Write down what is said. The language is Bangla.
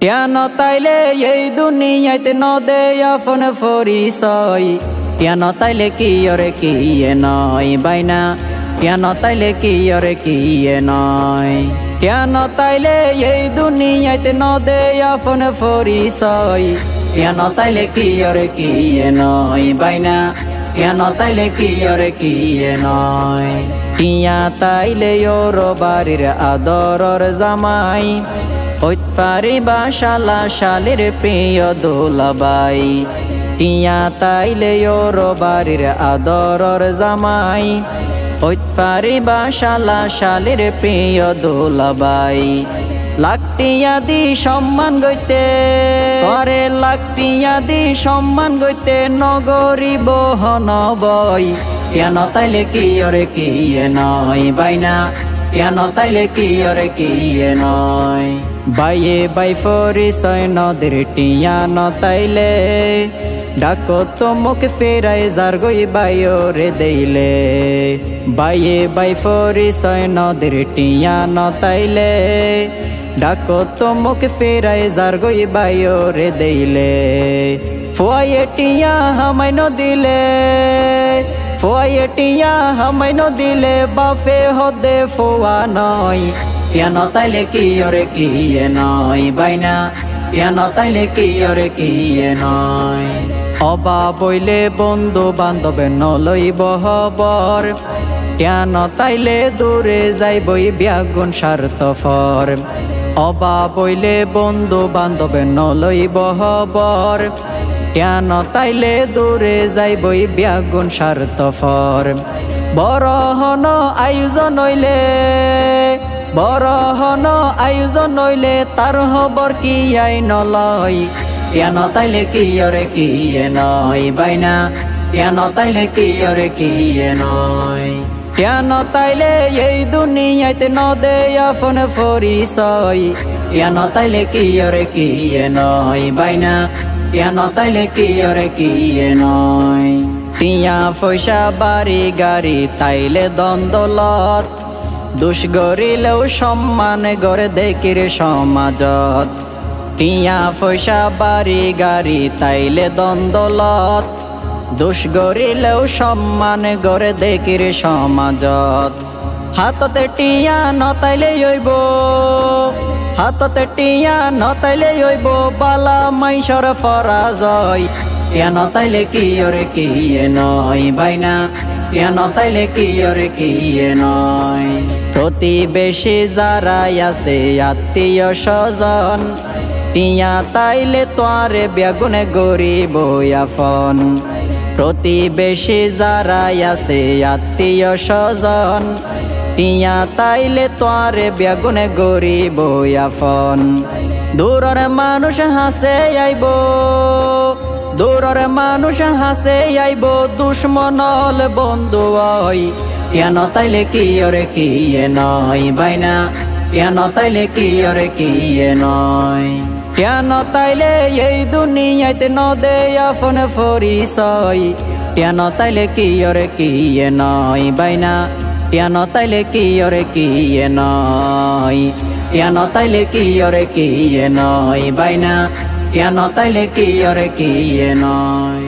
টিয়া নতাইলে এই দুনিয়াতে নদে আপন পরিচয়। টিয়া নতাইলে কি ওরে কি নয় বাইনা, টিয়া নতাইলে কি ওরে কি নয়। টিয়া নতাইলে এই দুনিয়াতে নদে আপন পরিচয়। টিয়া নতাইলে কি ওরে কি নয় বাইনা, টিয়া নতাইলে কি ওরে কি নয়। টিয়া তাইলে ওর বাড়ির আদরর জামাই, হইত পারিবা শালা শালির প্রিয় দুলাবাই। টিয়া তাইলে ওর বাড়ির আদরর জামাই, হইত পারিবা শালা শালির প্রিয় দুলাবাই। লাখ টিয়া দি সম্মান গইতে করে, লাখ টিয়া দি সম্মান গইতে নগরী বহন বই। টিয়া নতাইলে কি ওরে কি নয় বাইনা, টিয়া নতাইলে কি ওরে কি নয়। বাইয়ে বাই পরিচয় নদের টিয়া নতাইলে, ডাকো তো মুখ ফেরাই যার গই বাইও রে দেইলে। বাইয়ে বাই পরিচয় নদের টিয়া নতাইলে, ডাকো তো মুখ ফেরাই যার গই বাইও রে দেইলে। ফুয়ায়ে টিয়া হামাই ন দিলে, ফুয়ায়ে টিয়া হামাই ন দিলে, বাফে হদে ফুয়া নয়। টিয়া নতাইলে কি ওরে কি নয় বাইনা, টিয়া নতাইলে কি ওরে কি নয়। অবা বইলে বন্ধু বান্ধব নলইব খবর, টিয়া নতাইলে দূরে যাইবই ব্যাগুন স্বার্থপর। অবা বইলে বন্ধু বান্ধব নলইব খবর, টিয়া নতাইলে দূরে যাইবই ব্যাগুন স্বার্থপর। বড় হন আয়োজন হইলে, বড় হন আয়োজন হইলে, তার খবর কি আই নলয়। টিয়া নতাইলে কি ওরে কি নয় বাইনা, টিয়া নতাইলে কি ওরে কি নয়। টিয়া নতাইলে এই দুনিয়াতে নদে আপন পরিচয়। টিয়া নতাইলে কি ওরে কি নয় বাইনা, টিয়া নতাইলে কি ওরে কি নয়। টিয়া পয়সা বাড়ি গাড়ি তাইলে দ্বন্দ্বলত, দুষ গরিলেও সম্মান গড়ে দেখির সমাজত। টিয়া পয়সা বাড়ি গাড়ি তাইলে দ্বন্দ্বলত, দুষ গরিলেও সম্মান গড়ে দেখির সমাজত। হাততে টিয়া নতাইলে হইব, হাততে টিয়া নতাইলে হইব, বালা মাইসর পরাজয়। টিয়া নতাইলে কি ওরে কি নয় বাইনা, টিয়া নতাইলে কি ওরে কি নয়। প্রতিবেশী যারা আছে আত্মীয় স্বজন, টিয়া তাইলে তোয়ারে বেগুনে গরিব আপন। প্রতিবেশী যারা আছে আত্মীয় স্বজন, টিয়া তাইলে তোয়ারে বেগুনে গরিব আপন। দূরের মানুষ হাসে আইব, দূরের মানুষ হাসে আইব, দুশ্মনল বন্ধু হয়। টিয়া নতাইলে কি ওরে কি নয় বাইনা, টিয়া নতাইলে কি ওরে কি নয়। টিয়া নতাইলে এই দুনিয়াতে নদে আপন পরিচয়। টিয়া নতাইলে কি ওরে কি নয় বাইনা, টিয়া নতাইলে কি ওরে কি নয়। টিয়া নতাইলে কি ওরে কি নয় বাইনা, টিয়া নতাইলে কি ওরে কি নয়।